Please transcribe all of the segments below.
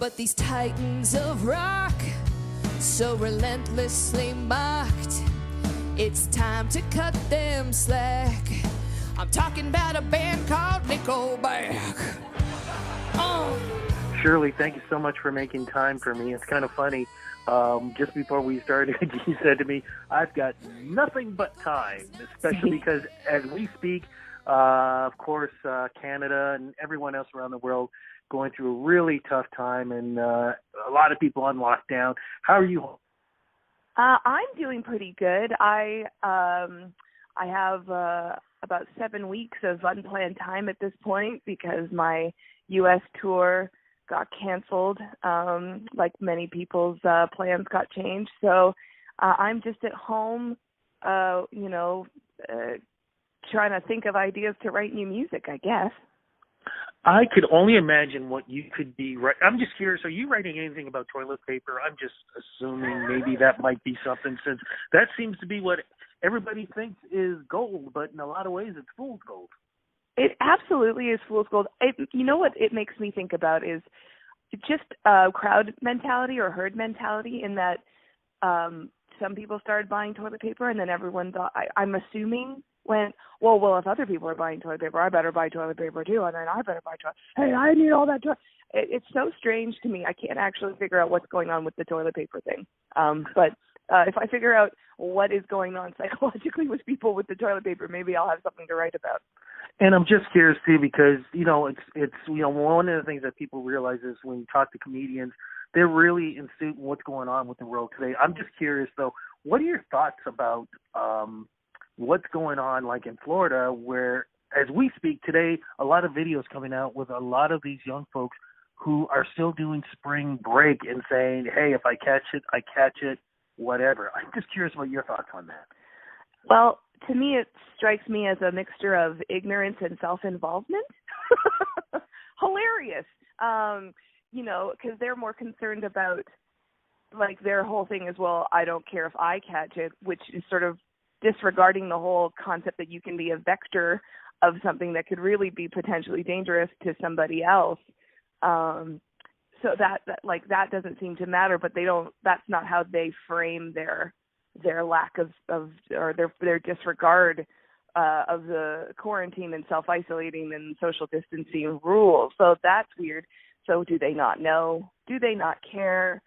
But these titans of rock, so relentlessly mocked, it's time to cut them slack. I'm talking about a band called Nickelback. Shirley, thank you so much for making time for me. It's kind of funny. Just before we started, you said to me, I've got nothing but time, especially because as we speak, of course, Canada and everyone else around the world going through a really tough time, and a lot of people on lockdown. How are you? I'm doing pretty good. I have about 7 weeks of unplanned time at this point because my U.S. tour got canceled. Like many people's plans got changed. So I'm just at home, trying to think of ideas to write new music, I guess. I could only imagine what you could be. I'm just curious, are you writing anything about toilet paper? I'm just assuming maybe that might be something, since that seems to be what everybody thinks is gold, but in a lot of ways it's fool's gold. It absolutely is fool's gold. You know what it makes me think about is just crowd mentality or herd mentality, in that some people started buying toilet paper and then everyone thought, I'm assuming, went, well, if other people are buying toilet paper, I better buy toilet paper too, and then I better buy toilet. Hey, I need all that toilet. It's so strange to me. I can't actually figure out what's going on with the toilet paper thing. But if I figure out what is going on psychologically with people with the toilet paper, maybe I'll have something to write about. And I'm just curious too, because it's one of the things that people realize is when you talk to comedians, they're really in tune with what's going on with the world today. I'm just curious though, what are your thoughts about what's going on, like in Florida, where as we speak today, a lot of videos coming out with a lot of these young folks who are still doing spring break and saying, hey, if I catch it, whatever. I'm just curious about your thoughts on that. Well, to me, it strikes me as a mixture of ignorance and self-involvement. Hilarious. Because they're more concerned about, like, their whole thing is, well, I don't care if I catch it, which is sort of disregarding the whole concept that you can be a vector of something that could really be potentially dangerous to somebody else. So that doesn't seem to matter, but that's not how they frame their lack of or their disregard of the quarantine and self-isolating and social distancing rules. So that's weird. So do they not know? Do they not care?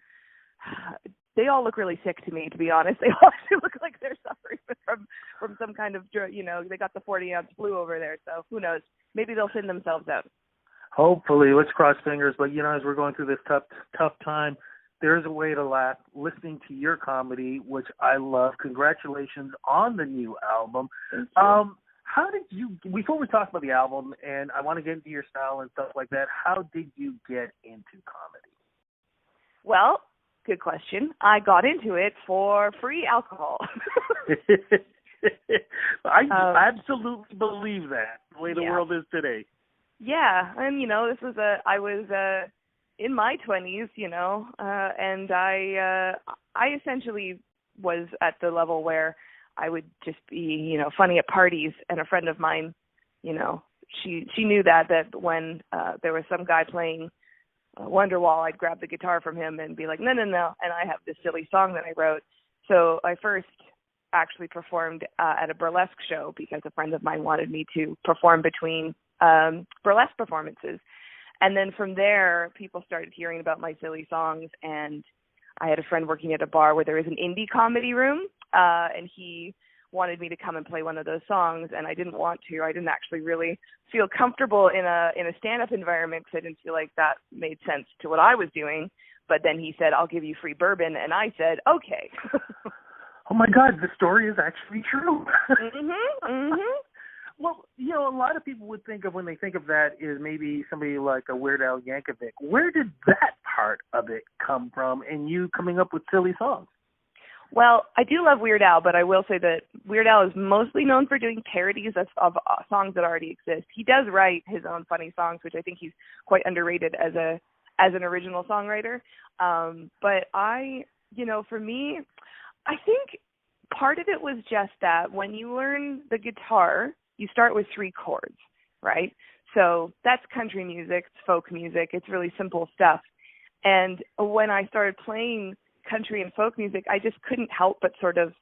They all look really sick to me, to be honest. They all look like they're suffering from some kind of, they got the 40-ounce flu over there. So who knows? Maybe they'll thin themselves out. Hopefully. Let's cross fingers. But, as we're going through this tough time, there is a way to laugh listening to your comedy, which I love. Congratulations on the new album. How did you, before we talk about the album, and I want to get into your style and stuff like that, how did you get into comedy? Well, good question. I got into it for free alcohol. I absolutely believe that, the way the world is today. Yeah, and I was in my 20s, and I essentially was at the level where I would just be, funny at parties, and a friend of mine, she knew that when there was some guy playing Wonderwall, I'd grab the guitar from him and be like, no, and I have this silly song that I wrote. So I first actually performed at a burlesque show because a friend of mine wanted me to perform between burlesque performances. And then from there, people started hearing about my silly songs, and I had a friend working at a bar where there was an indie comedy room, and he wanted me to come and play one of those songs, and I didn't want to. I didn't actually really feel comfortable in a stand-up environment because I didn't feel like that made sense to what I was doing. But then he said, I'll give you free bourbon, and I said, okay. Oh, my God, the story is actually true. Mm-hmm. Well, a lot of people would think of, when they think of that, is maybe somebody like a Weird Al Yankovic. Where did that part of it come from, and you coming up with silly songs? Well, I do love Weird Al, but I will say that Weird Al is mostly known for doing parodies of songs that already exist. He does write his own funny songs, which I think he's quite underrated as an original songwriter. But for me, I think part of it was just that when you learn the guitar, you start with 3 chords, right? So that's country music, it's folk music, it's really simple stuff. And when I started playing country and folk music, I just couldn't help but sort of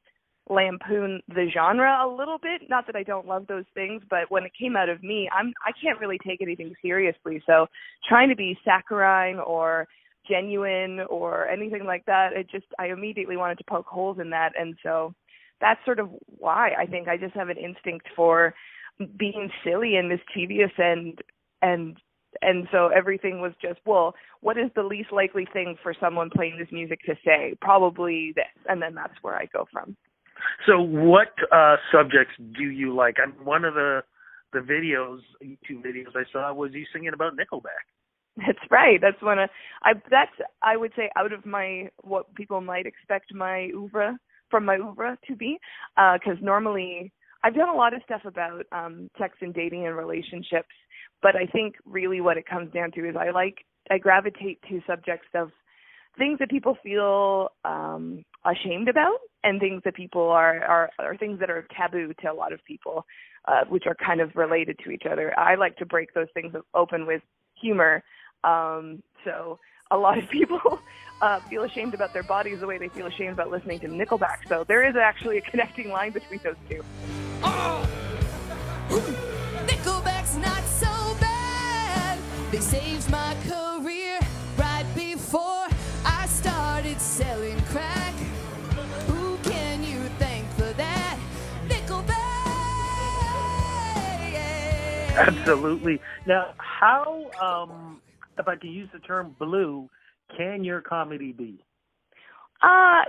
lampoon the genre a little bit. Not that I don't love those things, but when it came out of me, I can't really take anything seriously. So trying to be saccharine or genuine or anything like that, I immediately wanted to poke holes in that. And so that's sort of why I think I just have an instinct for being silly and mischievous, and so everything was just, well, what is the least likely thing for someone playing this music to say? Probably this, and then that's where I go from. So what subjects do you like? One of the videos, YouTube videos I saw was you singing about Nickelback. That's right. That's I would say out of my, what people might expect my oeuvre to be, because normally I've done a lot of stuff about sex and dating and relationships, but I think really what it comes down to is I gravitate to subjects of things that people feel ashamed about, and things that people are things that are taboo to a lot of people, which are kind of related to each other. I like to break those things open with humor. So a lot of people feel ashamed about their bodies the way they feel ashamed about listening to Nickelback. So there is actually a connecting line between those two. Oh! Nickelback's not so bad. They saved my career right before I started selling crack. Who can you thank for that? Nickelback! Absolutely. Now, how, if I could use the term blue, can your comedy be?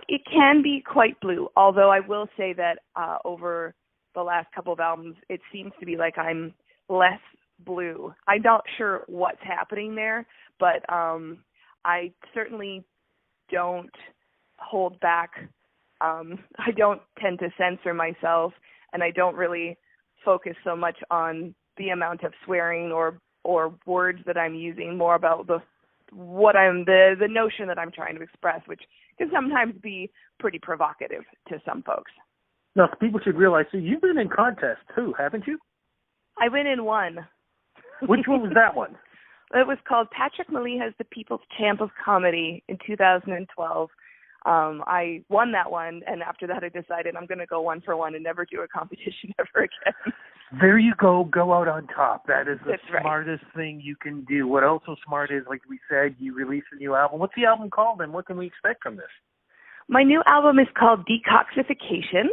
It can be quite blue, although I will say that over the last couple of albums, it seems to be like I'm less blue. I'm not sure what's happening there, but I certainly don't hold back. I don't tend to censor myself, and I don't really focus so much on the amount of swearing or words that I'm using, more about the notion that I'm trying to express, which can sometimes be pretty provocative to some folks. Now, people should realize, so you've been in contests too, haven't you? I've been in one. Which one was that one? It was called Patrick Maliha's The People's Champ of Comedy in 2012. I won that one, and after that I decided I'm going to go one for one and never do a competition ever again. There you go. Go out on top. That is the That's smartest thing you can do. What else so smart is, like we said, you released a new album. What's the album called, and what can we expect from this? My new album is called Decoxification.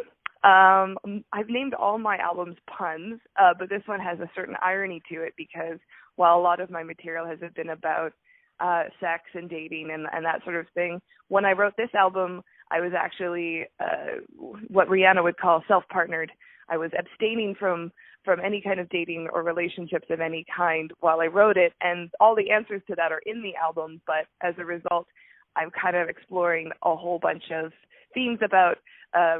I've named all my albums puns, but this one has a certain irony to it, because while a lot of my material has been about sex and dating and that sort of thing, when I wrote this album, I was actually what Rihanna would call self-partnered. I was abstaining from any kind of dating or relationships of any kind while I wrote it, and all the answers to that are in the album, but as a result, I'm kind of exploring a whole bunch of themes about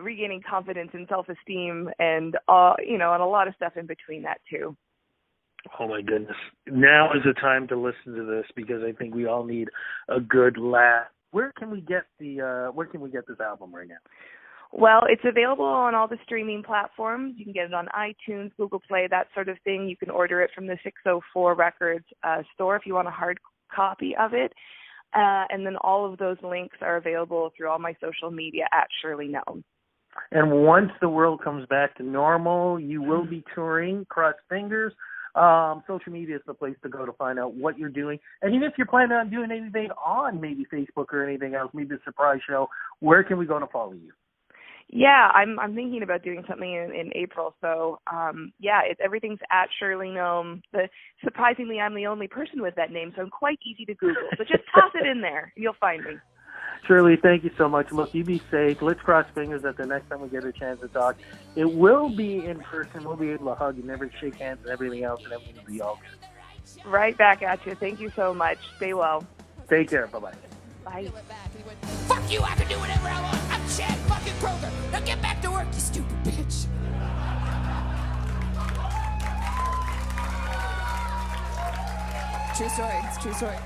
regaining confidence and self-esteem and, and a lot of stuff in between that too. Oh my goodness. Now is the time to listen to this, because I think we all need a good laugh. Where can we get this album right now? Well, it's available on all the streaming platforms. You can get it on iTunes, Google Play, that sort of thing. You can order it from the 604 Records store if you want a hard copy of it. And then all of those links are available through all my social media at Shirley Gnome. And once the world comes back to normal, you will be touring. Cross fingers. Social media is the place to go to find out what you're doing. And even if you're planning on doing anything on maybe Facebook or anything else, maybe a surprise show, where can we go to follow you? Yeah, I'm thinking about doing something in April. So, everything's at Shirley Gnome. Surprisingly, I'm the only person with that name, so I'm quite easy to Google. So just toss it in there. You'll find me. Shirley, thank you so much. Look, you be safe. Let's cross fingers that the next time we get a chance to talk, it will be in person. We'll be able to hug and never shake hands and everything else, and everything will be all good. Right back at you. Thank you so much. Stay well. Take care. Bye-bye. Bye. Fuck you, I can do whatever I want. I'm Chad fucking Kroger. Now get back to work, you stupid bitch. True story. It's a true story.